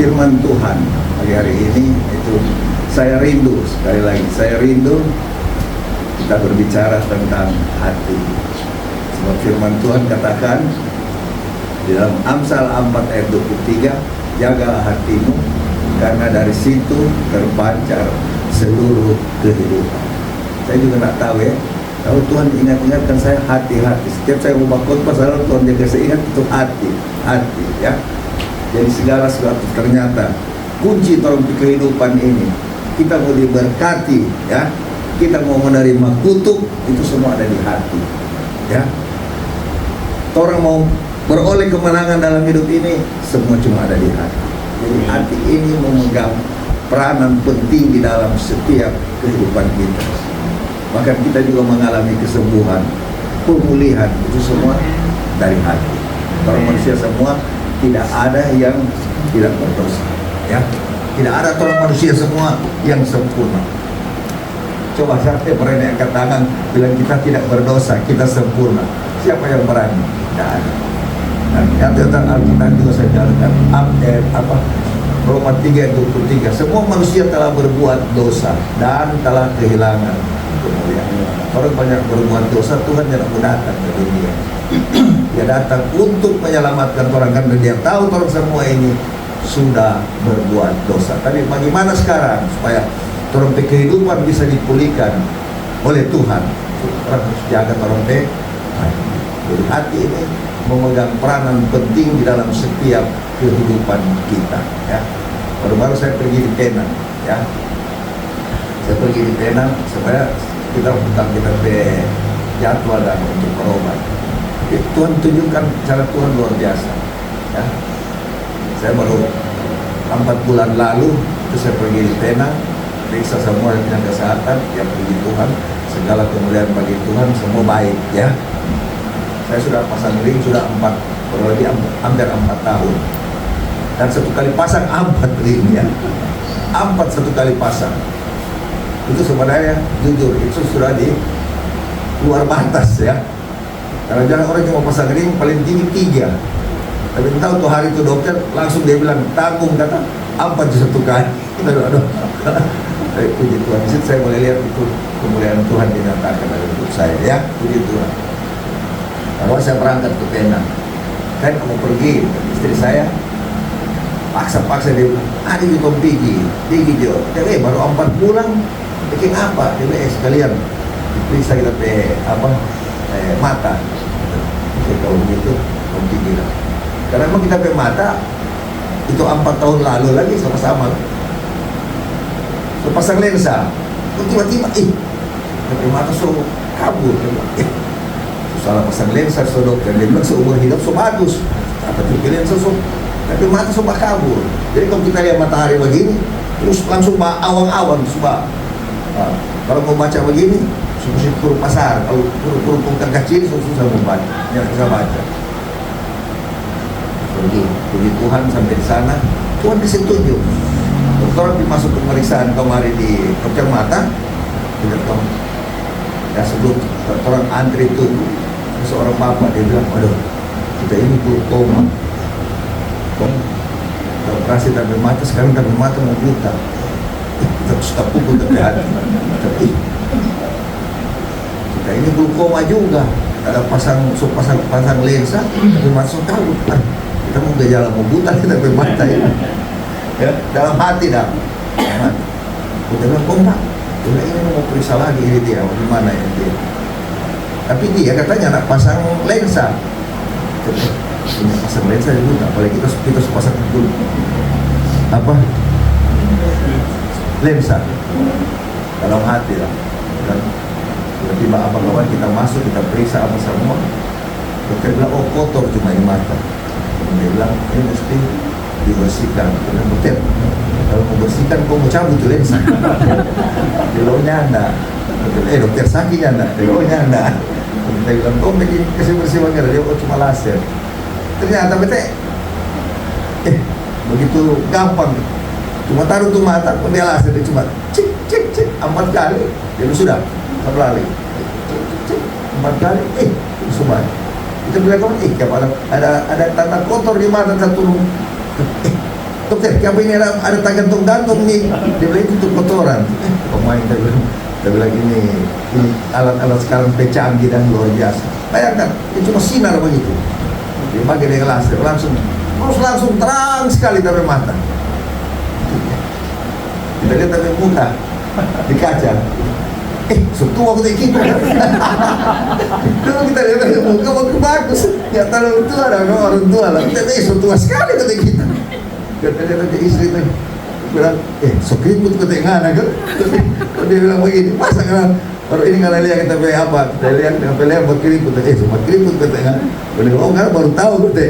firman Tuhan pagi hari ini itu saya rindu, sekali lagi saya rindu kita berbicara tentang hati. Sebab firman Tuhan katakan di dalam Amsal 4 ayat 23, jagalah hatimu karena dari situ terpancar seluruh kehidupan. Saya juga nggak tahu ya, kalau Tuhan ingatkan saya hati-hati. Setiap saya mau khotbah selalu Tuhan jaga saya ingat itu hati ya. Jadi segala sesuatu ternyata kunci dalam kehidupan ini, kita mau diberkati ya, kita mau menerima kutuk, itu semua ada di hati ya. Orang mau beroleh kemenangan dalam hidup ini, semua cuma ada di hati. Jadi hati ini memegang peranan penting di dalam setiap kehidupan kita. Bahkan kita juga mengalami kesembuhan, pemulihan, itu semua dari hati. Orang manusia semua tidak ada yang tidak berdosa ya. Tidak ada orang manusia semua yang sempurna. Coba siapa yang berani angkat tangan bilang kita tidak berdosa, kita sempurna? Siapa yang berani? Tidak ada. Dan catatan Alkitab juga saya jalankan Roma 3:23, semua manusia telah berbuat dosa dan telah kehilangan kemuliaan. Orang banyak berbuat dosa, Tuhan tidak mau datang ke dunia. Dia datang untuk menyelamatkan orang, karena dia tahu orang semua ini sudah berbuat dosa. Tapi bagaimana sekarang supaya orang kehidupan bisa dipulihkan oleh Tuhan? Orang harus jaga orang jadi hati ini memegang peranan penting di dalam setiap kehidupan kita ya. Baru-baru saya pergi di Penang ya. Saya pergi di Penang supaya kita jadwal dan untuk berobat. Tuhan tunjukkan cara Tuhan luar biasa ya. Saya baru 4 bulan lalu itu saya pergi di Penang, periksa semua yang kesehatan, yang puji Tuhan, segala kemuliaan bagi Tuhan, semua baik ya. Saya sudah pasang ring sudah hampir 4 tahun, dan 1 kali pasang 4 ringnya, 4 1 kali pasang. Itu sebenarnya jujur itu sudah di luar batas ya. Karena jangan orang cuma pasang ring paling tinggi 3. Tapi tahu tuh hari itu dokter langsung dia bilang tanggung, kata 4 1 kali. Aduh. Tapi puji Tuhan, di situ saya boleh lihat itu kemuliaan Tuhan dinyatakan dalam hidup saya ya, puji Tuhan. Kalau saya berangkat ke Penang, kan mau pergi, istri saya paksa dia bilang, adik kita pergi Jo. Jadi baru 4 bulan, bikin apa? Dia bilang sekalian diperiksa kita mata. Jadi kalau begitu, kamu pergi lah. Karena memang kita mata itu 4 tahun lalu lagi sama-sama. So pasang lensa, tiba-tiba tapi mata so kabur. Salah pasang lensa so dokter, dia bilang seumur hidup so bagus. Apa tuh lensa so, tapi mata so kabur. Jadi kalau kita lihat matahari begini, terus langsung awang-awang sudah. Kalau mau baca begini, susah huruf pasar. Kalau huruf kecil susah membaca, tidak bisa baca. Puji Tuhan sampai di sana, Tuhan kasih tunjuk. Dokter masuk pemeriksaan kemarin di dokter mata, ya sebelum orang antri tunggu, seorang bapak dia bilang, waduh, kita ini glaukoma, operasi tabir mata, sekarang tabir mata mau buta, kita suka pukul tapi hati, kita ini glaukoma juga, ada pasang lensa, tapi masuk tahu, kita mau gejala mau buta kita tabir mata ya, dalam hati dah, kita bilang kompak. Dia ini mau periksa lagi ini dia, gimana ini dia. Tapi dia katanya nak pasang lensa. Ini pasang lensa dulu, apalagi kita pasang dulu lensa dalam hati lah. Dan tiba-tiba apa-apa kita masuk, kita periksa apa semua. Dokter bilang kotor cuma di mata. Dia bilang ini mesti dibersihkan. Dokter, kalau mau bersihkan kau mau cabut tuh lensa. Dilonya anda, dokter sakitnya anda, dilonya anda. Kita bilang kau bikin kasih bersih banget, dia cuma laser. Ternyata begitu gampang, cuma taruh tuh mata, pun dia laser, dia cuma cik 4 kali, dia sudah terlalu 4 kali, semua. Kita bilang ada tanda kotor di mata satu. Tuk dokter, kenapa ini ada gantung-gantung nih? Dia bilang itu untuk kotoran. Pemain dia bilang ini alat-alat sekarang canggih dan luar biasa. Bayangkan, itu cuma sinar begitu. Dia pakai dengan laser langsung terang sekali dari mata. Kita lihat dari muka di kaca. Setua aku tak ikut. Kalau kita lihat dari muka bagus. Ya terlalu tua dah, orang tua lah. Kita setua sekali kata kita. Kita lihat dari istri tu bilang, sok ribut kata ngana kan? Kalau dia bilang begini, masa kan? Baru ini kalau lihat kita pilih apa? Kita lihat buat keriput. Semua keriput kata ngana. Kalau dia bilang, baru tahu kata.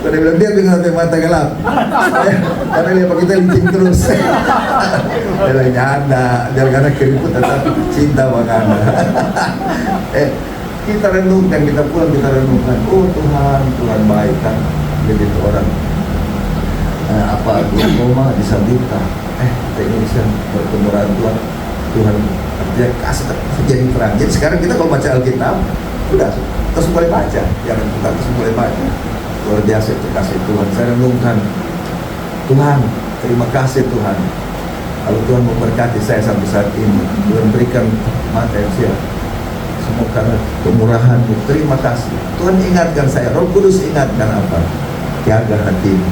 Kalau dia bilang dia dengan mata gelap. Karena dia pakai kita licin terus. Dia lagi nyanda, jangan karena keriput tetapi cinta makanya. Kita renungkan, kita pulang kita renungkan. Oh Tuhan baik kan. Jadi itu orang glaucoma disabilitas. Kita ini bisa bertemu Tuhan. Tuhan dia kasih jadi terang. Jadi sekarang kita kalau baca Alkitab, sudah terus boleh baca. Jangan kita terus boleh baca. Luar biasa itu kasih Tuhan. Saya renungkan, Tuhan, terima kasih Tuhan. Kalau Tuhan memberkati saya sampai saat ini, Tuhan berikan mata yang siap. Semua karena kemurahan-Mu. Terima kasih. Tuhan ingatkan saya, Roh Kudus ingatkan apa? Jaga hatimu.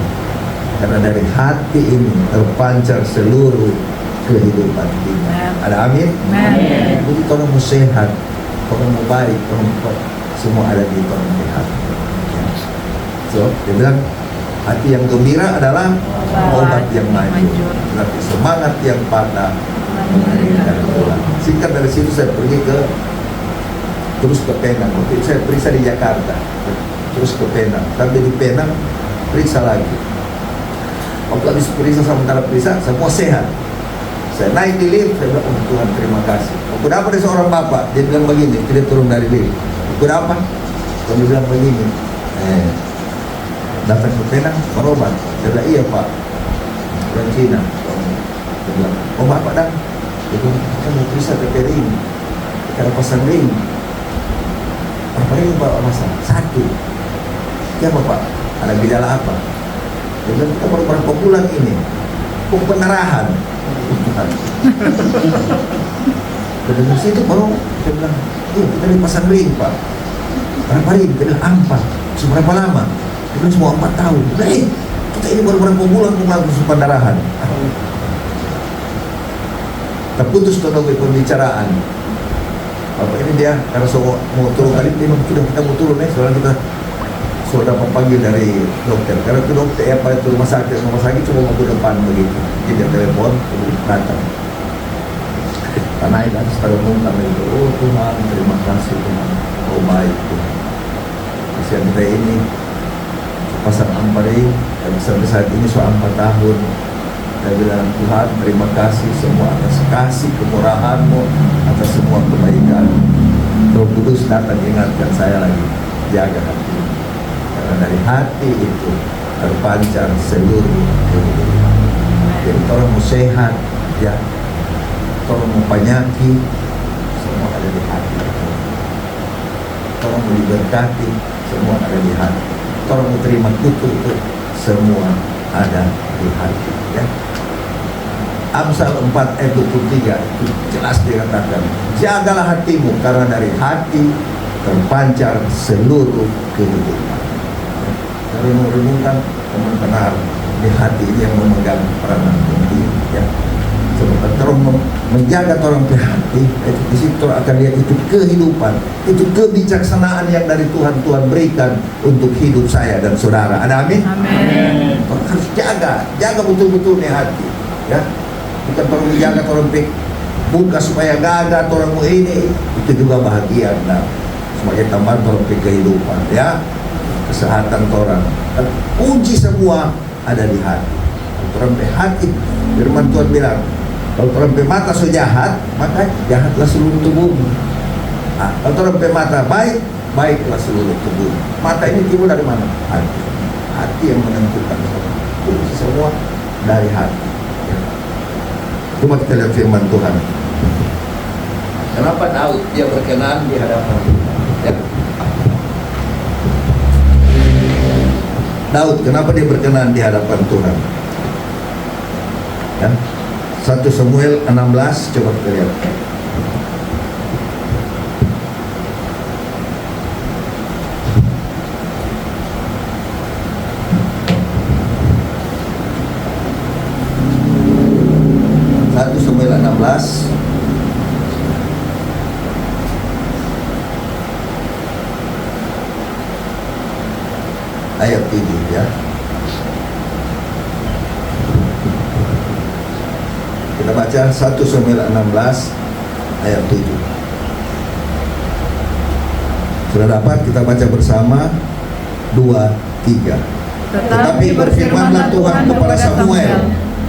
Karena dari hati ini terpancar seluruh kehidupan kita. Ada amin? Amin. Jadi orang mau sehat, orang mau baik, orang semua ada di orang sehat. So, dia bilang hati yang gembira adalah obat yang manjur. Tapi semangat yang patah menghadirkan Tuhan. Singkat dari situ saya pergi terus ke Penang. Waktu saya periksa di Jakarta, terus ke Penang. Tapi di Penang periksa lagi. Waktu habis periksa sementara periksa, semua sehat. Saya naik di lift, saya bilang, oh Tuhan terima kasih. Aku dapat dari seorang bapak, dia bilang begini, dia turun dari lift. Aku dapat, dia bilang begini, datang ke Penang, berobat. Dia bilang, iya Pak, orang Cina. Dia bilang, oh Bapak dan, dia bilang, kita mau periksa TPRI ini, kita ada pasang ring. Berapa ring Bapak pasang? 1. Ya Bapak, ada gejala apa? Dia bilang, kita baru berapa bulan ini, kok penerahan. Dari situ baru dia bilang, iya kita dipasang ring Pak. Berapa ring? Dia bilang 4. Seberapa lama? Dia bilang semua 4 tahun. Dia bilang, kita ini baru berapa bulan melakukan pendarahan. Terputus teknologi pembicaraan. Bapak ini dia karena mau turun kali ini sudah kita mau turun soalnya kita sudah memanggil dari dokter. Karena itu dokter itu rumah sakit cuma mau ke depan begitu. Jadi telepon datang. Karena itu atas telepon kami itu, oh Tuhan terima kasih Tuhan, oh baik Tuhan. Kasihan kita ini pasang amparing dan sampai saat ini sudah 4 tahun. Saya bilang Tuhan terima kasih semua atas kasih kemurahan-Mu, atas semua kebaikan. Roh Kudus datang ingatkan saya lagi, jaga hati. Karena dari hati itu terpancar seluruh kehidupan. Jadi orang mau sehat, ya, orang mau penyakit, semua ada di hati. Orang mau diberkati, semua ada di hati. Orang mau terima kutuk, semua ada di hati. Ya. Amsal 4 ayat 23 itu jelas dikatakan, jagalah hatimu karena dari hati terpancar seluruh kehidupan. Dari merenungkan teman-teman di hati ini yang memegang peranan penting. Ya. Sebab orang menjaga orang ke hati, itu di situ akan lihat itu kehidupan, itu kebijaksanaan yang dari Tuhan berikan untuk hidup saya dan saudara. Ada amin? Amin. Orang harus jaga betul-betul nih hati. Ya. Kita perlu menjaga orang buka supaya gagal orang ini, itu juga bahagia nah, sebagai tambahan orang kehidupan, ya, kesehatan orang. Dan kunci semua ada di hati. Orang hati, firman Tuhan bilang, kalau orang mata so jahat, maka jahatlah seluruh tubuhmu. Nah, kalau orang mata baik, baiklah seluruh tubuh. Mata ini timbul dari mana? Hati yang menentukan. Kunci semua dari hati. Cuma kita lihat firman Tuhan. Kenapa Daud dia berkenan di hadapan Tuhan? Ya. Daud kenapa dia berkenan di hadapan Tuhan? Ya. 1 Samuel 16, coba kita lihat. Samuel 16 ayat 7 ya. Kita baca 1 Samuel 16 ayat 7. Sudah dapat, kita baca bersama 2, 3. Tetapi berfirmanlah Tuhan kepada Samuel,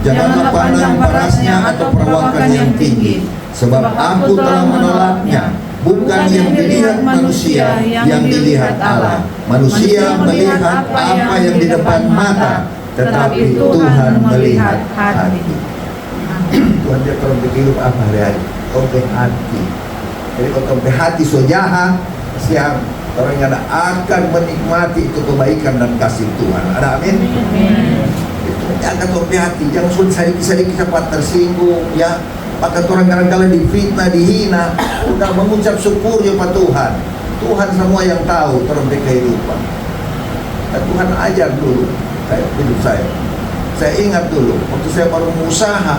janganlah pandang parasnya atau perawakan yang tinggi, sebab aku telah menolaknya. Bukan yang dilihat manusia, yang dilihat Allah. Manusia melihat apa yang di depan mata, tetapi Tuhan melihat hati. Tuhan dia kalau hidup apa hari-hari? Tompe hati. Jadi kalau tompe hati so jahat, siang orang yang akan menikmati itu kebaikan dan kasih Tuhan. Ada amin? Jangan tompe hati, jangan sedikit-sedikit sempat tersinggung ya. Maka orang kadang-kadang difitnah, dihina, udah mengucap syukur ya Pak Tuhan. Tuhan semua yang tahu terhadap kehidupan. Dan Tuhan ajar dulu hidup saya. Saya ingat dulu waktu saya baru mengusaha,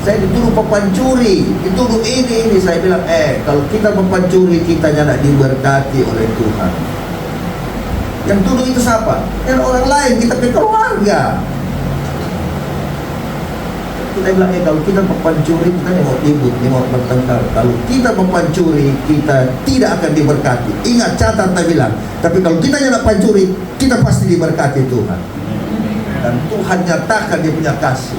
saya dituduh pencuri, dituduh ini saya bilang kalau kita pencuri kita tidak diberkati oleh Tuhan. Yang tuduh itu siapa? Yang orang lain, kita ke keluarga. Kita bilang kalau kita pencuri kita mau ribut, mau bertengkar. Kalau kita pencuri kita tidak akan diberkati. Ingat, catat saya bilang. Tapi kalau kita tidak pencuri, kita pasti diberkati Tuhan. Dan Tuhan nyatakan dia punya kasih.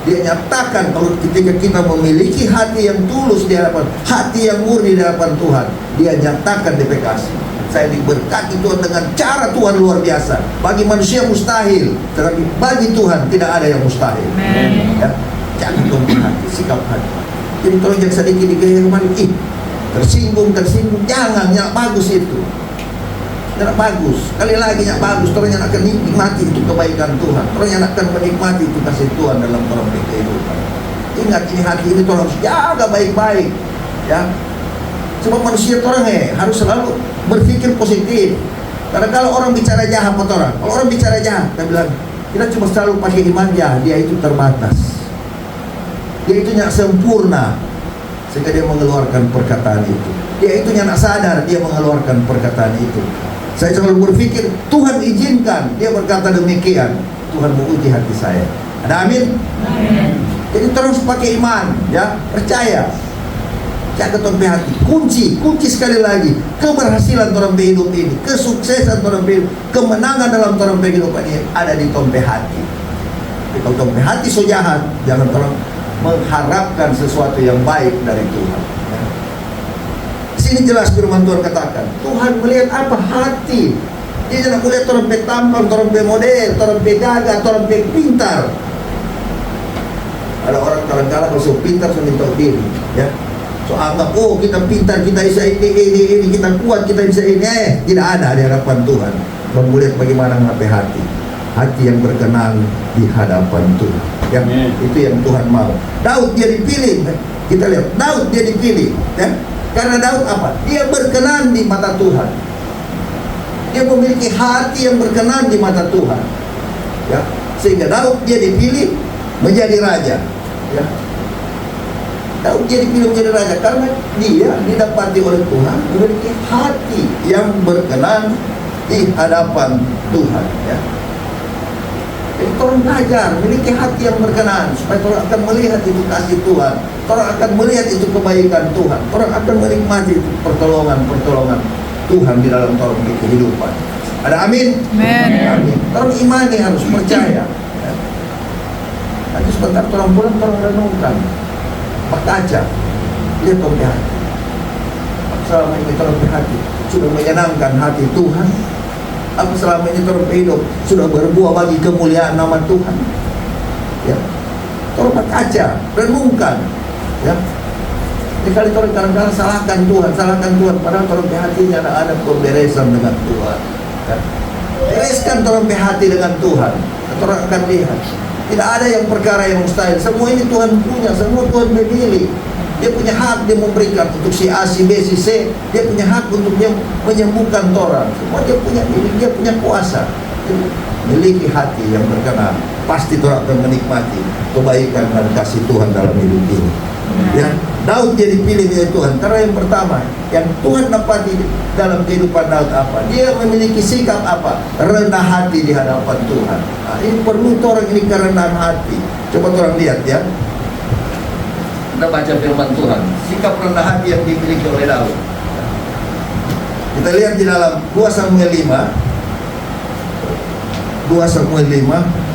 Dia nyatakan kalau ketika kita memiliki hati yang tulus di hadapan, hati yang murni di hadapan Tuhan, dia nyatakan dia kasih. Saya diberkati Tuhan dengan cara Tuhan luar biasa. Bagi manusia mustahil, tetapi bagi Tuhan tidak ada yang mustahil. Ya, jangan tumpah hati, sikap hati. Jadi tolong jangan sedikit digaya kemarin, tersinggung, jangan, yang bagus itu. Tidak bagus, sekali lagi yang bagus. Orang yang akan menikmati itu kebaikan Tuhan. Orang yang akan menikmati itu kasih Tuhan dalam orang kehidupan. Ingat, ini hati ini tolong harus jaga baik-baik. Ya, sebab manusia orang harus selalu berpikir positif. Karena kalau orang bicara jahat orang, kalau orang bicara jahat, kita bilang kita cuma selalu pakai iman dia itu terbatas. Dia itu yang sempurna sehingga dia mengeluarkan perkataan itu. Dia itu yang sadar dia mengeluarkan perkataan itu. Saya selalu berpikir Tuhan izinkan dia berkata demikian. Tuhan menguji hati saya. Ada amin? Amin. Jadi terus pakai iman, ya, percaya. Jaga tompe hati. Kunci sekali lagi keberhasilan orang hidup ini, kesuksesan orang hidup, kemenangan dalam orang kehidupan ini ada di tompe hati. Tapi kalau tompe hati so jahat, jangan orang mengharapkan sesuatu yang baik dari Tuhan. Ya. Sini jelas firman Tuhan katakan, Tuhan melihat apa? Hati. Dia jangan melihat orang tampang, orang model, orang gagah, orang pintar. Ada orang kadang-kadang kalau so pintar so minta diri, ya. So anggap, kita pintar, kita bisa ini, kita kuat, kita bisa ini. Tidak ada di hadapan Tuhan. Tuhan melihat bagaimana mengapai hati. Hati yang berkenan di hadapan Tuhan. Ya, itu yang Tuhan mau. Daud dia dipilih. Kita lihat, Daud dia dipilih. Ya. Karena Daud apa? Dia berkenan di mata Tuhan. Dia memiliki hati yang berkenan di mata Tuhan. Ya. Sehingga Daud dia dipilih menjadi raja. Ya. Daud jadi dipilih menjadi raja karena dia didapati oleh Tuhan memiliki hati yang berkenan di hadapan Tuhan. Ya. Jadi orang belajar memiliki hati yang berkenan supaya orang akan melihat itu kasih Tuhan, orang akan melihat itu kebaikan Tuhan, orang akan menikmati itu pertolongan Tuhan di dalam orang kehidupan. Ada amin? Amin. Orang imani harus percaya. Ya. Nanti sebentar orang pulang orang renungkan. Berkaca, lihat tompe hati. Selama ini tompe hati sudah menyenangkan hati Tuhan. Apa selama ini tompe hidup sudah berbuah bagi kemuliaan nama Tuhan. Ya, tolong berkaca, renungkan. Ya, sekali tolong kadang-kadang salahkan Tuhan. Padahal tompe hatinya ada pemberesan dengan Tuhan. Ya. Bereskan orang hati dengan Tuhan, orang akan lihat. Tidak ada yang perkara yang mustahil. Semua ini Tuhan punya, semua Tuhan memilih. Dia punya hak, dia memberikan untuk si A, si B, si C. Dia punya hak untuk dia menyembuhkan orang. Semua dia punya milik, dia punya kuasa. Dia memiliki hati yang berkenan. Pasti orang akan menikmati kebaikan dan kasih Tuhan dalam hidup ini. Ya, Daud dia dipilih oleh Tuhan karena yang pertama yang Tuhan dapati dalam kehidupan Daud apa? Dia memiliki sikap apa? Rendah hati di hadapan Tuhan. Nah, ini perlu orang ini kerendahan hati. Coba orang lihat ya. Kita baca firman Tuhan, sikap rendah hati yang dimiliki oleh Daud. Kita lihat di dalam 2 Samuel 5. 2 Samuel 5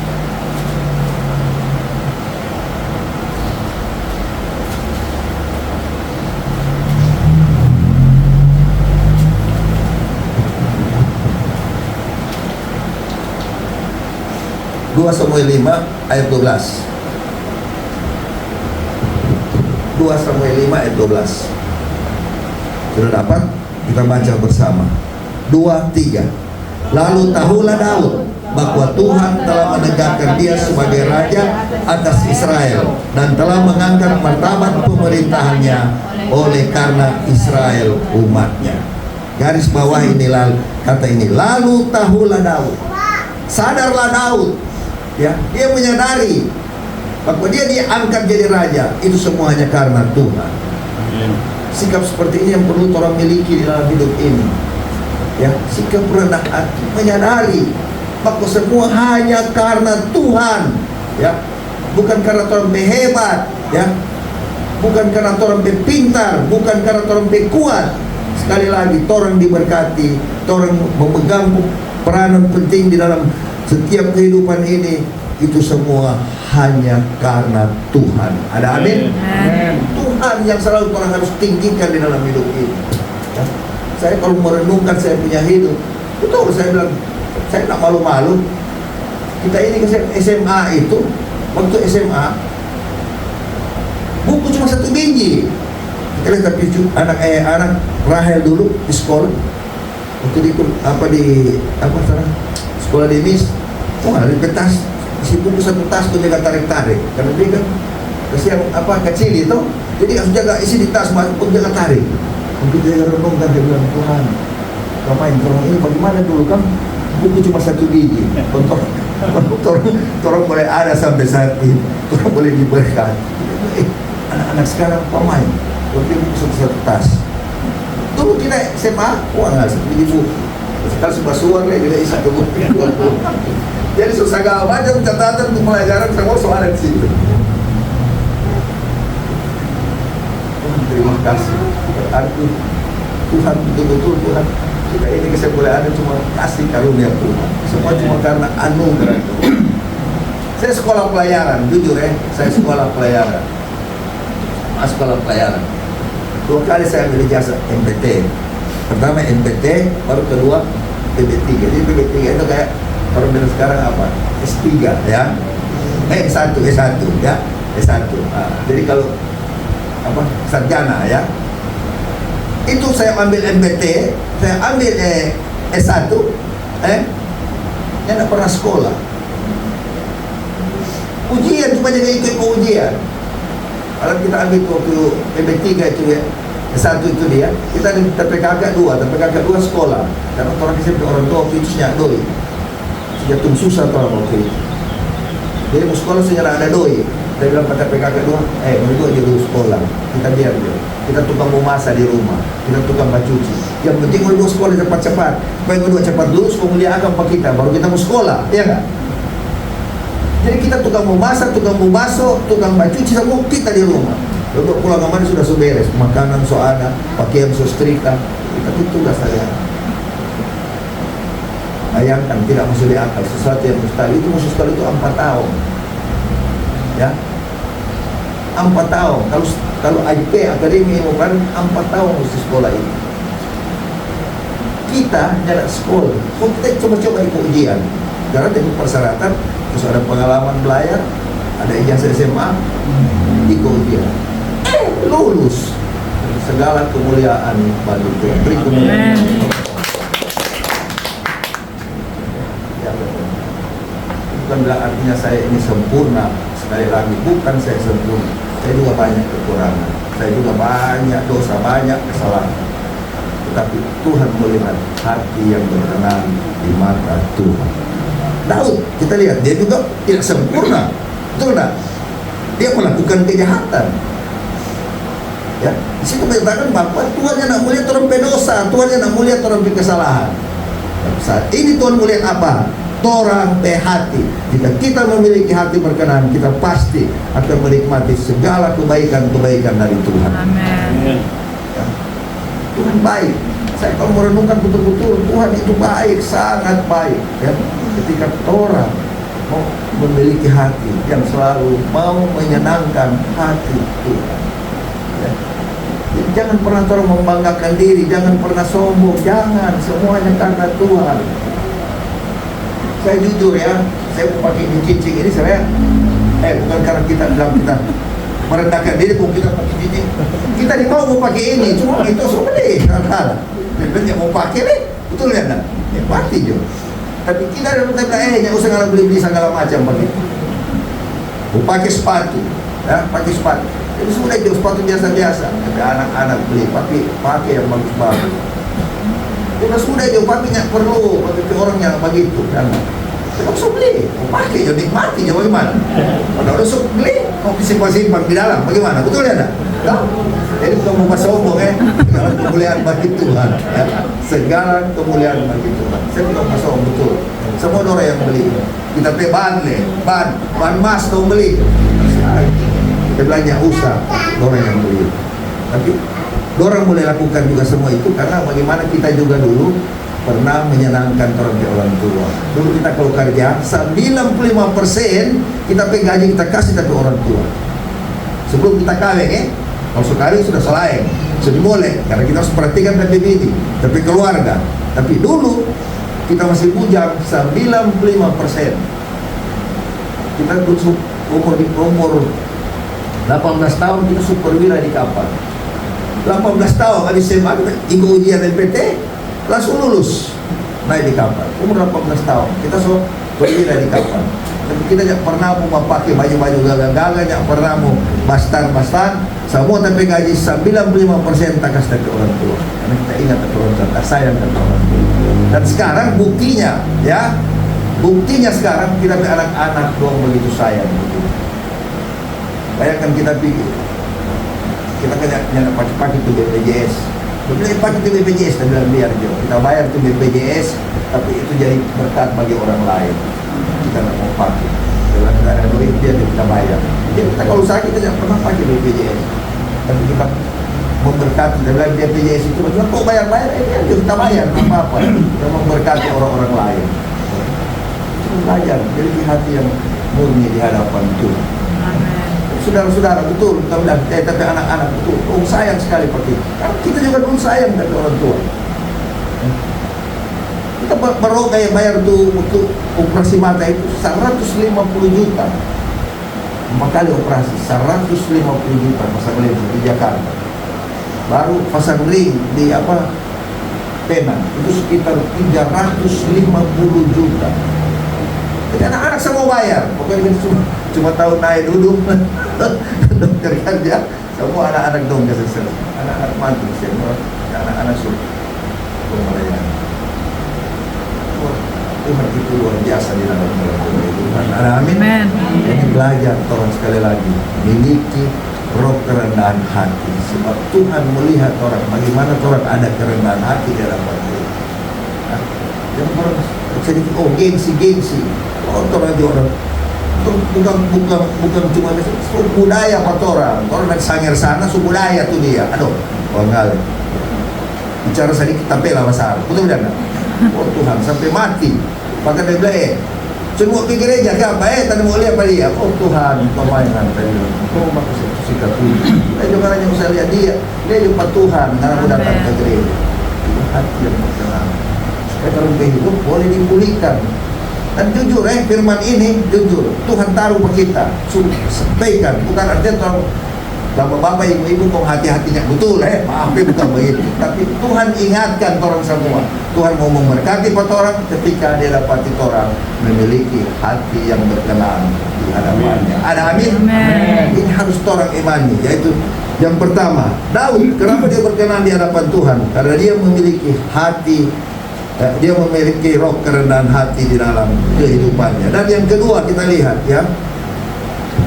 2 Samuel 5 ayat 12. 2 Samuel 5 ayat 12. Sudah dapat? Kita baca bersama. 2, 3. Lalu tahulah Daud bahwa Tuhan telah menegakkan dia sebagai raja atas Israel dan telah mengangkat martabat pemerintahannya oleh karena Israel umatnya. Garis bawah ini kata ini. Lalu tahulah Daud. Sadarlah Daud. Ya, dia menyadari bahwa dia diangkat jadi raja itu semuanya karena Tuhan. Sikap seperti ini yang perlu orang miliki di dalam hidup ini. Ya, sikap rendah hati, menyadari bahwa semua hanya karena Tuhan. Ya, bukan karena orang hebat. Ya, bukan karena orang pintar, bukan karena orang kuat. Sekali lagi, orang diberkati, orang memegang peranan penting di dalam setiap kehidupan ini, itu semua hanya karena Tuhan. Ada amin? Tuhan yang selalu orang harus tinggikan di dalam hidup ini. Ya. Saya kalau merenungkan saya punya hidup, betul saya bilang, saya tak malu-malu. Kita ini ke SMA itu, waktu SMA, buku cuma 1 biji. Kita lihat tapi anak Rahel dulu di sekolah, waktu di sekolah di Miss. Wah, di pentas, isi buku 1 tas tuh dia tarik-tarik. Karena dia kan kesian kecil itu, jadi harus jaga isi di tas pun jaga tarik. Mungkin dia renungkan, dia bilang, Tuhan, kau main orang ini bagaimana dulu kan buku cuma 1 biji. Orang boleh ada sampai saat ini, orang boleh diberkati. Anak-anak sekarang pemain, lebih buku 1 tas. Dulu kita SMA, wah nggak 1 biji buku. Sekarang sudah suar ya, kita isi ke buku. Jadi segala macam catatan untuk pelajaran semua soal di situ. Terima kasih. Berarti Tuhan betul-betul Tuhan. Kita ini saya boleh ada cuma kasih karunia Tuhan. Semua cuma karena anugerah Tuhan. Saya sekolah pelayaran, jujur ya. Saya sekolah pelayaran. Sekolah pelayaran. 2 kali saya ambil ijazah MPT. Pertama MPT, baru kedua PB3. Jadi PB3 itu kayak orang bilang sekarang apa? S3 ya. S1 ya. S1. Jadi kalau sarjana ya. Itu saya ambil MPT, saya ambil S1 saya tidak pernah sekolah. Ujian cuma jaga ikut ujian. Kalau kita ambil waktu PB3 itu ya, S1 itu dia, kita ada TPKK 2 sekolah. Karena orang SMP orang tua waktu itu senyak doi. Jatuh susah orang waktu itu. Jadi mau sekolah sejarah ada doi. Saya bilang pada PKK 2, mau aja dulu sekolah. Kita biar dia. Kita tukang memasak di rumah. Kita tukang cuci. Yang penting mau sekolah cepat-cepat. Supaya mau cepat lulus, kemuliaan apa kita. Baru kita mau sekolah, ya nggak? Jadi kita tukang memasak, tukang membasuh, tukang cuci, semua kita di rumah. Lalu pulang kemana sudah beres. Makanan so ada, pakaian so setrika. Kita itu tugas saya. Bayangkan, tidak masuk di akal sesuatu yang mustahil. Itu masuk sekolah itu 4 tahun. Ya, 4 tahun. Kalau IP akademi ilmu kan 4 tahun mesti sekolah ini. Kita jalan sekolah, kita coba-coba ikut ujian. Karena itu persyaratan, terus ada pengalaman belajar, ada ijazah SMA, ikut ujian. Lulus. Segala kemuliaan bagi Tuhan. Beri kemuliaan. bukan bilang artinya saya ini sempurna. Sekali lagi, bukan saya sempurna. Saya juga banyak kekurangan. Saya juga banyak dosa, banyak kesalahan. Tetapi Tuhan melihat hati yang berkenan di mata Tuhan. Daud, kita lihat, dia juga tidak sempurna. Betul tak? Dia melakukan kejahatan. Ya, di situ mengatakan bahwa Tuhan yang nak melihat orang berdosa, Tuhan yang nak melihat orang berkesalahan. Saat ini Tuhan melihat apa? Torang hati. Jika kita memiliki hati berkenan, kita pasti akan menikmati segala kebaikan-kebaikan dari Tuhan. Amin. Ya. Tuhan baik. Saya kalau merenungkan betul-betul, Tuhan itu baik, sangat baik. Ya. Ketika orang mau memiliki hati yang selalu mau menyenangkan hati Tuhan. Ya. Jangan pernah orang membanggakan diri, jangan pernah sombong, jangan, semuanya karena Tuhan. Saya jujur ya, saya pakai cincin ini saya, bukan karena kita bilang kita merendahkan diri, kalau kita pakai cincin, kita di mau pakai ini, cuma itu sulit, salah. Dia mau pakai nih, betul ya nak? Ya pasti juga. Tapi kita ada kita bilang, jangan usah ngalah beli segala macam begitu. Mau pakai sepatu, ya pakai sepatu. Itu sudah jauh sepatu biasa-biasa. Tapi anak-anak beli, pakai yang bagus-bagus. Kita sudah jauh pakainya perlu pakai orang yang begitu kan. Kita usah beli, mau pakai jadi nikmati jadi bagaimana? Kalau usah beli, mau simpan-simpan di dalam bagaimana? Betul ya nak? Jadi bukan mau sombong segala kemuliaan bagi Tuhan. Ya. Segala kemuliaan bagi Tuhan. Saya bukan sombong betul. Semua orang yang beli, kita pakai ban emas kau beli. Kita belanja usah orang yang beli. Tapi orang boleh lakukan juga semua itu karena bagaimana kita juga dulu pernah menyenangkan orang tua. Dulu kita kalau kerja 95% kita pakai gaji kita kasih ke orang tua. Sebelum kita kawin kalau sekali sudah selain, sudah boleh karena kita harus perhatikan dan bini, tapi keluarga. Tapi dulu kita masih bujang 95%. Kita umur 18 tahun kita superwira di kapal. 18 tahun habis SMA kita ikut ujian LPT langsung lulus naik di kapal. Umur 18 tahun kita superwira di kapal. Tapi kita tidak pernah mau pakai baju-baju gagal-gagal, tidak pernah mau bastan-bastan. Semua tapi gaji 95% tak kasih dari orang tua. Karena kita ingat orang tua, tak sayang dari orang tua. Dan sekarang buktinya, ya, buktinya sekarang kita anak-anak doang begitu sayang. Bayangkan kita pikir, kita kan pakai itu BPJS. Kita pakai itu BPJS, kita bilang biar jo. Kita bayar itu BPJS, tapi itu jadi berkat bagi orang lain. Kita tidak mau pakai. Kalau kita ada duit dia kita bayar. Jadi kita kalau sakit kita tidak pernah pakai BPJS. Tapi kita memberkati, kita bilang BPJS itu maksudnya kok bayar-bayar, kita bayar apa-apa. Kita memberkati orang-orang lain. Kita belajar, jadi hati yang murni di hadapan Tuhan. Saudara-saudara betul, kita bilang, tapi anak-anak betul, sayang sekali pakai. Karena kita juga dulu sayang dari orang tua. Kita baru kayak bayar tuh untuk operasi mata itu 150 juta. 4 kali operasi 150 juta pasang lens di Jakarta. Baru pasang ring di Penang itu sekitar 350 juta. Jadi anak-anak semua bayar. Pokoknya cuma tahu naik duduk dokter kerja semua anak-anak dong kasih anak-anak mantu semua anak-anak suruh pemelayan. Tuhan itu luar biasa di dalam Tuhan. Amin. Ini belajar orang sekali lagi miliki roh kerendahan hati. Sebab Tuhan melihat orang bagaimana orang ada kerendahan hati di dalam Tuhan. Jangan orang sedikit gengsi. Orang aja orang. Bukan cuma suku budaya apa orang nak sangir sana suku budaya tuh dia. Aduh, orang bicara sedikit tapi lah besar. Betul tidak? Oh Tuhan sampai mati. Maka dia bilang, semua ke gereja ke apa? Tadi mau lihat apa dia? Oh Tuhan, permainan tadi. Oh maka saya sikap ini. Dia juga hanya usah lihat dia jumpa Tuhan karena mau datang ke gereja. Hati yang berkenan. Kalau hidup boleh dipulihkan. Dan jujur firman ini jujur Tuhan taruh ke kita sampaikan, bukan artinya Bapak-bapak, ibu-ibu kok hati-hatinya betul maaf bukan begitu. Tapi Tuhan ingatkan orang semua. Tuhan mau memberkati orang ketika dia dapati orang memiliki hati yang berkenan di hadapannya. Ada amin? Ini harus orang imani, yaitu yang pertama, Daud. Kenapa dia berkenan di hadapan Tuhan? Karena dia memiliki hati, dia memiliki roh kerendahan hati di dalam kehidupannya. Dan yang kedua kita lihat ya,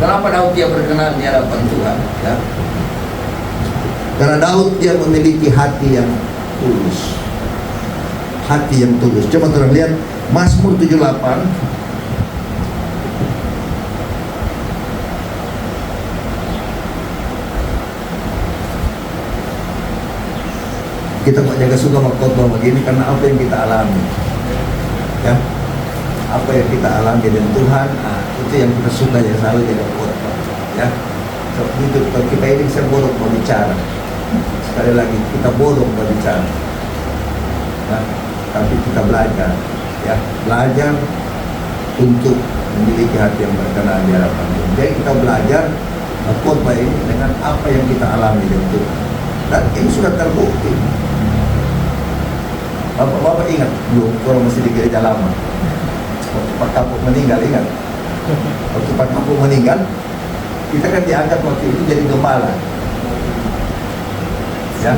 kenapa Daud dia berkenan di hadapan Tuhan ya? Karena Daud dia memiliki hati yang tulus. Hati yang tulus. Coba terang lihat Mazmur 78. Kita kok jaga suka khotbah begini karena apa yang kita alami ya, apa yang kita alami dengan Tuhan, itu yang kita suka ya, selalu jaga khotbah ya. So, itu kita ini bisa bolong berbicara, sekali lagi kita bolong berbicara ya, tapi kita belajar ya, belajar untuk memiliki hati yang berkenan di hadapan Tuhan. Jadi kita belajar khotbah ini dengan apa yang kita alami dengan Tuhan, dan ini sudah terbukti. Bapak-bapak ingat belum, orang masih di gereja lama, waktu Pak Kapuk meninggal, ingat? Waktu Pak Kapuk meninggal, kita kan diangkat waktu itu jadi gembala ya.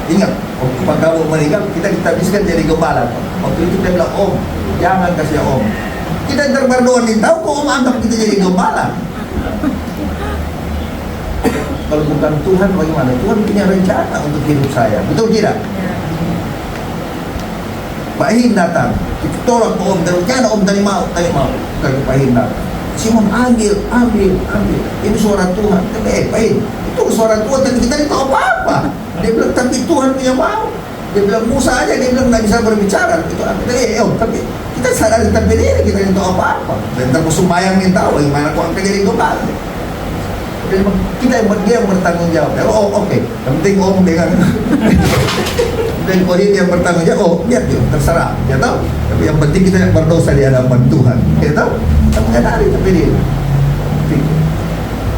Ingat, waktu Pak Kapuk meninggal, kita ditabiskan jadi gembala. Waktu itu kita bilang, Om, jangan kasih Om. Kita ntar berdoa nih, tahu kok Om anggap kita jadi gembala. Kalau bukan Tuhan bagaimana? Tuhan punya rencana untuk hidup saya, betul tidak? Pak Hin datang, kita tolak Om, jangan Om tadi mau. Tapi Pak Hin datang, Simon ambil. Ini suara Tuhan. Tapi Pak Hin, itu suara Tuhan, tapi kita tidak tahu apa-apa. Dia bilang, tapi Tuhan punya mau. Dia bilang, Musa aja, dia bilang nggak bisa berbicara. Itu tapi kita sadar tentang diri, kita tidak tahu apa-apa. Dan termasuk bayang minta, bagaimana kok angkat jadi gembala. Kita dia yang bertanggung jawab. Oke. Yang penting Om dengan dan Kohin yang bertanggung jawab. Biar dia terserah, dia tahu. Tapi yang penting kita yang berdosa di hadapan Tuhan, dia tahu. Kita menyadari tapi dia.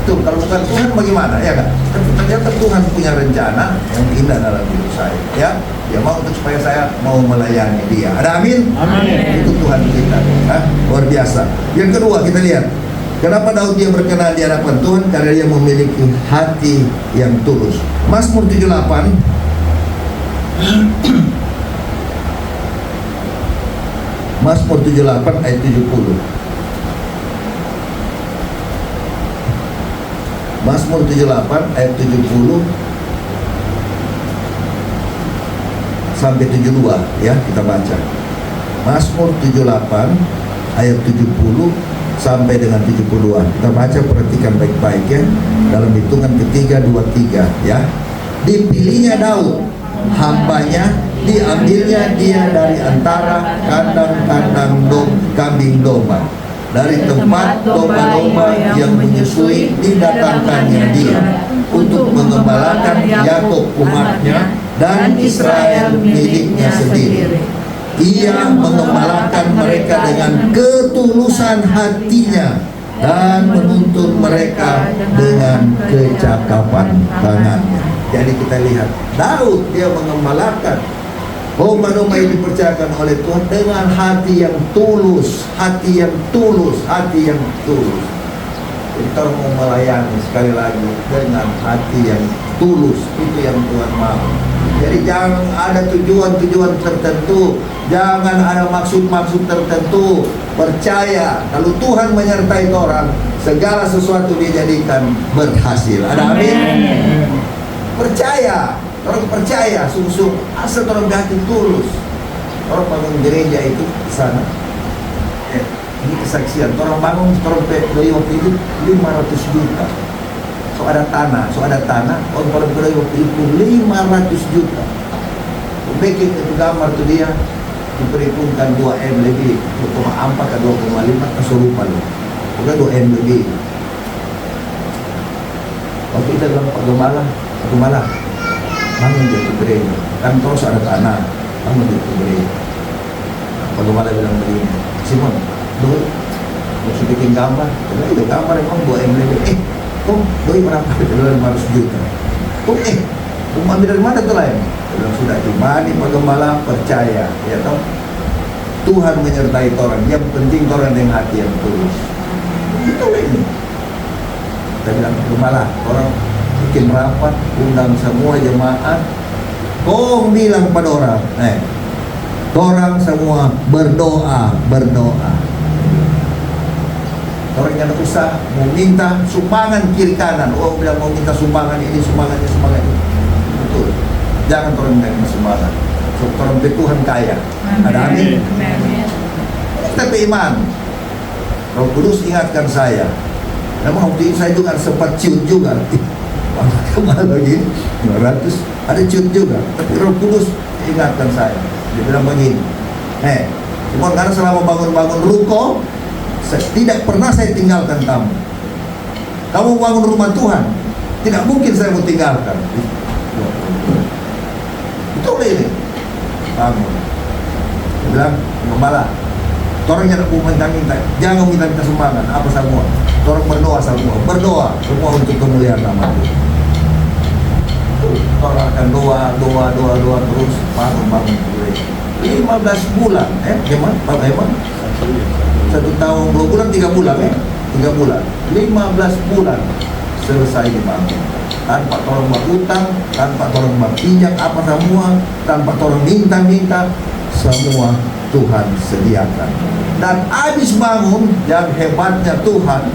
Tuh, kalau bukan Tuhan bagaimana ya kan? Tapi ternyata Tuhan punya rencana yang indah dalam hidup saya. Ya, dia mau untuk supaya saya mau melayani Dia. Ada amin? Amin. Itu Tuhan kita. Luar biasa. Yang kedua kita lihat. Kenapa Daud dia berkenan di hadapan Tuhan? Karena dia memiliki hati yang tulus. Mazmur 78 Mazmur 78 ayat 70. Mazmur 78 ayat 70 sampai 72 ya, kita baca. Mazmur 78 ayat 70 sampai dengan 72. Kita baca, perhatikan baik-baik ya. Dalam hitungan ketiga, 2, 3 ya. Dipilihnya Daud, hambanya, diambilnya dia dari antara kandang-kandang kambing domba. Dari tempat domba-domba yang menyusui didatangkannya dia untuk mengembalakan Yakub umatnya dan Israel miliknya sendiri. Ia mengembalakan mereka dengan ketulusan hatinya dan menuntun mereka dengan kecakapan tangannya. Jadi kita lihat Daud dia mengembalakan domba-domba yang dipercayakan oleh Tuhan dengan hati yang tulus, hati yang tulus, hati yang tulus. Kita mau melayani sekali lagi dengan hati yang tulus, itu yang Tuhan mau. Jadi jangan ada tujuan-tujuan tertentu, jangan ada maksud-maksud tertentu. Percaya kalau Tuhan menyertai orang, segala sesuatu dijadikan berhasil. Ada amin? Percaya, orang percaya, sungguh-sungguh, asal orang hati tulus. Orang bangun gereja itu di sana. Ini kesaksian, orang bangun, orang beli waktu itu 500 juta. So ada tanah, orang beli waktu itu 500 juta. Bikin itu gambar tuh dia diperhitungkan 2M lebih, 2,4 ke 2,5 kesurupan loh. Udah 2M lebih. Waktu itu bilang Pak Gembala, bangun dia tuh gereja. Kan terus ada tanah, bangun dia tuh gereja. Pak Gembala bilang begini, Simon, dulu mau bikin gambar, itu gambar emang 2M lebih. Oh, doi berapa? Dia bilang 500 juta. Oh, ambil dari mana tuh lain? Dia bilang sudah imani Pak Gembala, percaya, ya toh. Tuhan menyertai orang. Yang penting orang dengan hati yang tulus. Itu ini. Kita bilang Pak Gembala, orang bikin rapat, undang semua jemaat. Kong bilang pada orang semua berdoa. Orang yang usah mau minta sumbangan kiri kanan. Oh, bilang mau minta sumbangan ini, sumbangan ini. Betul. Jangan orang minta sumbangan. So, orang Tuhan kaya. Ada amin. Tapi iman. Roh Kudus ingatkan saya. Memang waktu itu saya juga sempat ciut juga. Kemana lagi? 200. Ada ciut juga. Tapi Roh Kudus ingatkan saya. Dia bilang begini. Cuma karena selama bangun-bangun ruko, tidak pernah saya tinggalkan kamu. Kamu bangun rumah Tuhan, tidak mungkin saya mau tinggalkan. Itu ini. Bangun. Dia bilang, Gembala, orang yang mau minta-minta, jangan minta-minta sumbangan, apa semua. Orang berdoa semua untuk kemuliaan nama Tuhan. Orang akan doa terus, bangun. 15 bulan, Bapak Eman? 1 tahun 2 bulan 3 bulan 3 bulan 15 bulan selesai dibangun tanpa orang berutang, tanpa orang berpinjam apa semua, tanpa orang minta semua Tuhan sediakan. Dan habis bangun, yang hebatnya Tuhan,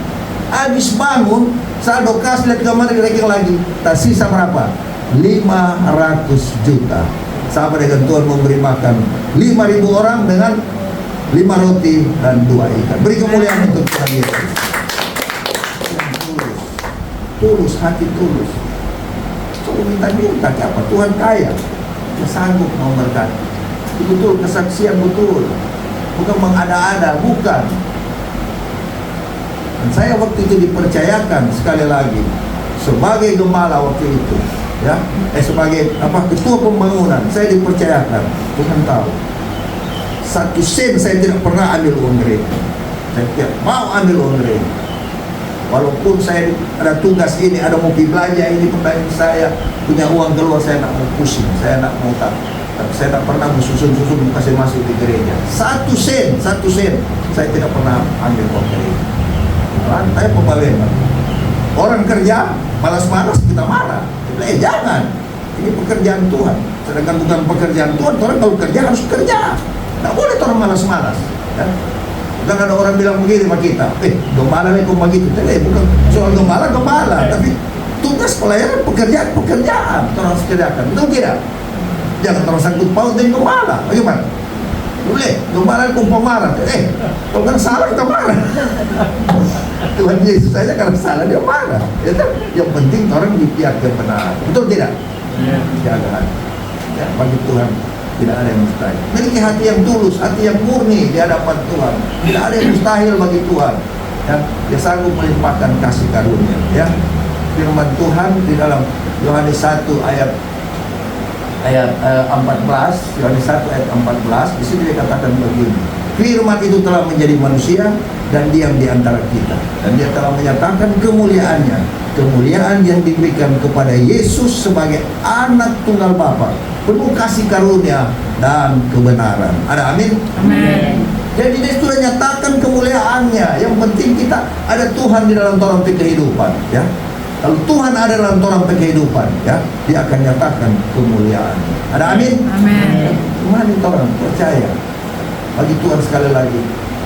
habis bangun saldo kas lihat kemana kira-kira lagi tersisa berapa? 500 juta. Sama dengan Tuhan memberi makan 5.000 orang dengan 5 roti dan 2 ikan. Beri kemuliaan untuk Tuhan Yesus. Tulus, hati tulus. Coba minta apa? Tuhan kaya. Dia sanggup memberkati. Itu betul, kesaksian betul. Bukan mengada-ada, bukan. Dan saya waktu itu dipercayakan sekali lagi sebagai gembala waktu itu. Ya, sebagai ketua pembangunan, saya dipercayakan. Tuhan tahu. 1 sen saya tidak pernah ambil uang gereja. Saya tidak mau ambil uang gereja. Walaupun saya ada tugas ini, ada mau belanja ini, pertanyaan saya punya uang keluar, saya nak mau pusing, saya nak mau tak. Tapi saya tak pernah susun kasih masuk di gereja. 1 sen, saya tidak pernah ambil uang gereja. Rantai pembalian. Orang kerja malas-malas kita marah. Jangan, ini pekerjaan Tuhan. Sedangkan bukan pekerjaan Tuhan, orang kalau kerja harus kerja. Tidak boleh orang malas-malas. Ya? Bukan ada orang bilang begini sama kita, gembala kok begitu. Bukan soal gembala, tapi tugas pelayanan pekerjaan orang harus kerjakan. Betul tidak? Jangan terus sangkut paut dengan gembala. Bagaimana? Boleh, gembala kok pemarah. Kalau kan salah kita marah. Tuhan Yesus saja kalau salah dia marah. Yang penting orang di pihak kebenaran. Betul tidak? Jangan. Ya, bagi Tuhan tidak ada yang mustahil. Miliki hati yang tulus, hati yang murni di hadapan Tuhan. Tidak ada yang mustahil bagi Tuhan. Ya, dia sanggup melimpahkan kasih karunia. Ya, firman Tuhan di dalam Yohanes 1 ayat 14, Yohanes 1 ayat 14, di sini dikatakan begini. Firman itu telah menjadi manusia dan diam di antara kita, dan dia telah menyatakan kemuliaannya, kemuliaan yang diberikan kepada Yesus sebagai anak tunggal Bapa, penuh kasih karunia dan kebenaran. Ada amin? Amin. Jadi dia sudah nyatakan kemuliaannya. Yang penting kita ada Tuhan di dalam torang kehidupan, ya. Kalau Tuhan ada dalam torang kehidupan, ya, dia akan nyatakan kemuliaan. Ada amin? Amin. Mari torang percaya. Bagi Tuhan sekali lagi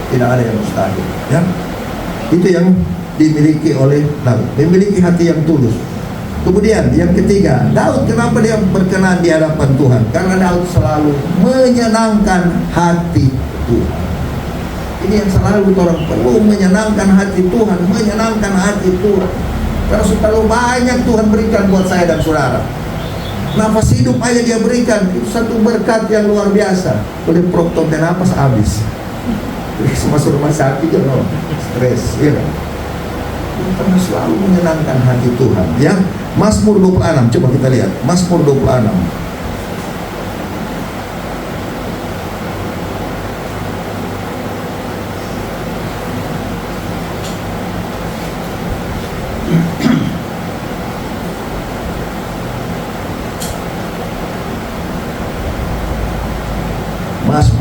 tidak ada yang mustahil, ya. Itu yang dimiliki oleh Daud, memiliki hati yang tulus. Kemudian yang ketiga, Daud kenapa dia berkenan di hadapan Tuhan? Karena Daud selalu menyenangkan hati Tuhan. Ini yang selalu orang perlu, menyenangkan hati Tuhan, menyenangkan hati Tuhan. Karena terlalu banyak Tuhan berikan buat saya dan saudara. Nafas hidup aja dia berikan, itu satu berkat yang luar biasa. Oleh prokton dan nafas habis. Masuk rumah sakit ya, no? Stres, ya. Karena selalu menyenangkan hati Tuhan, ya. Mazmur 26, coba kita lihat Mazmur 26.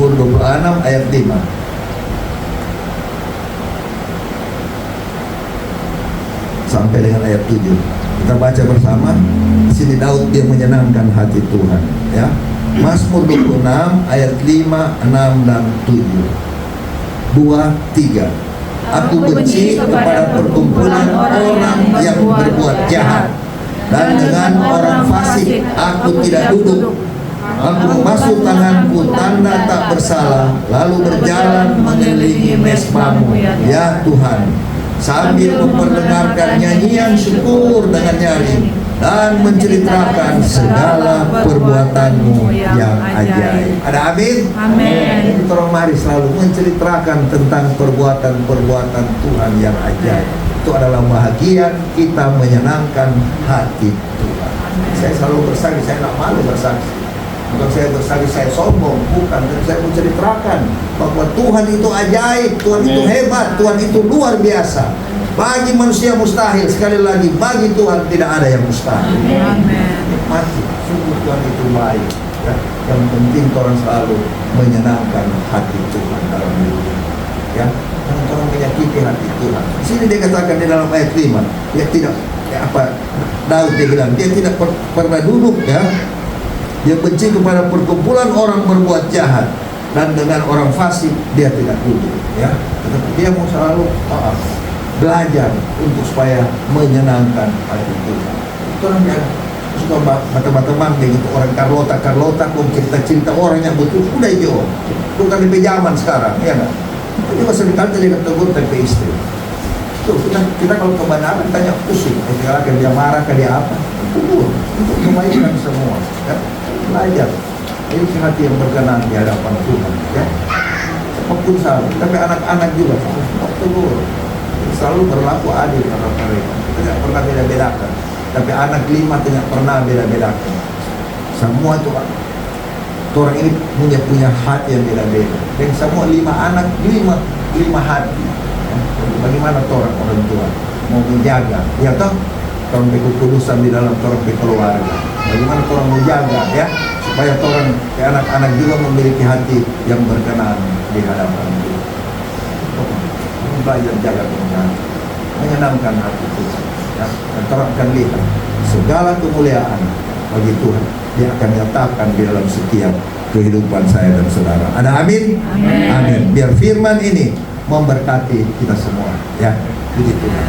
Mazmur 26 ayat 5. Sampai dengan ayat 7. Kita baca bersama. Di sini Daud dia menyenangkan hati Tuhan, ya. Mazmur 26 ayat 5, 6 dan 7. 2, 3. Aku benci kepada perkumpulan orang yang berbuat jahat, dan dengan orang fasik aku tidak duduk. Aku membasuh tanganku tanda tak bersalah, lalu berjalan mengelilingi mesbah-Mu, ya Tuhan, sambil memperdengarkan nyanyian syukur dengan nyaring dan menceritakan segala perbuatan-Mu yang ajaib. Ada amin? Amin. Tolong mari selalu menceritakan tentang perbuatan-perbuatan Tuhan yang ajaib. Itu adalah bahagia kita menyenangkan hati Tuhan. Saya selalu bersaksi, saya tidak malu bersaksi. Bukan saya bersaksi saya sombong, bukan. Dan saya menceritakan bahwa Tuhan itu ajaib, Tuhan itu hebat, Tuhan itu luar biasa. Bagi manusia mustahil, sekali lagi bagi Tuhan tidak ada yang mustahil. Nikmati, sungguh Tuhan itu baik, ya. Yang penting orang selalu menyenangkan hati Tuhan dalam hidup, ya. Jangan orang menyakiti hati Tuhan. Sini dia katakan di dalam ayat 5, dia tidak, Daud dia bilang dia tidak pernah duduk, ya. Dia benci kepada perkumpulan orang berbuat jahat, dan dengan orang fasik dia tidak duduk, ya. Tetapi dia mau selalu belajar untuk supaya menyenangkan hati Tuhan. Itu orang yang suka teman-teman begitu, orang Carlota kok cerita-cerita orang yang betul udah jauh. Bukan di zaman sekarang, ya enggak? Itu seringkali dia tegur dari istri. Tuh, kita kalau kebenaran tanya pusing, dia marah, dia apa? Tegur untuk kebaikan semua, ya. Belajar. Ini hati yang berkenan di hadapan Tuhan, ya. Apapun salah, tapi anak-anak juga tegur. Selalu berlaku adil terhadap mereka, tidak pernah beda-bedakan. Tapi anak 5 tidak pernah beda-bedakan. Semua itu orang ini punya hati yang beda-beda. Dan semua 5 anak, 5 hati. Bagaimana orang tua mau menjaga, ya toh, orang kekudusan di dalam orang keluarga. Bagaimana orang mau jaga, ya, supaya orang anak-anak juga memiliki hati yang berkenan di hadapan Tuhan. Belajar jaga kebenaran, menyenangkan hati Tuhan, ya. Dan orang akan lihat segala kemuliaan bagi Tuhan dia akan nyatakan di dalam setiap kehidupan saya dan saudara. Ada amin? Amin. Biar firman ini memberkati kita semua, ya. Puji Tuhan.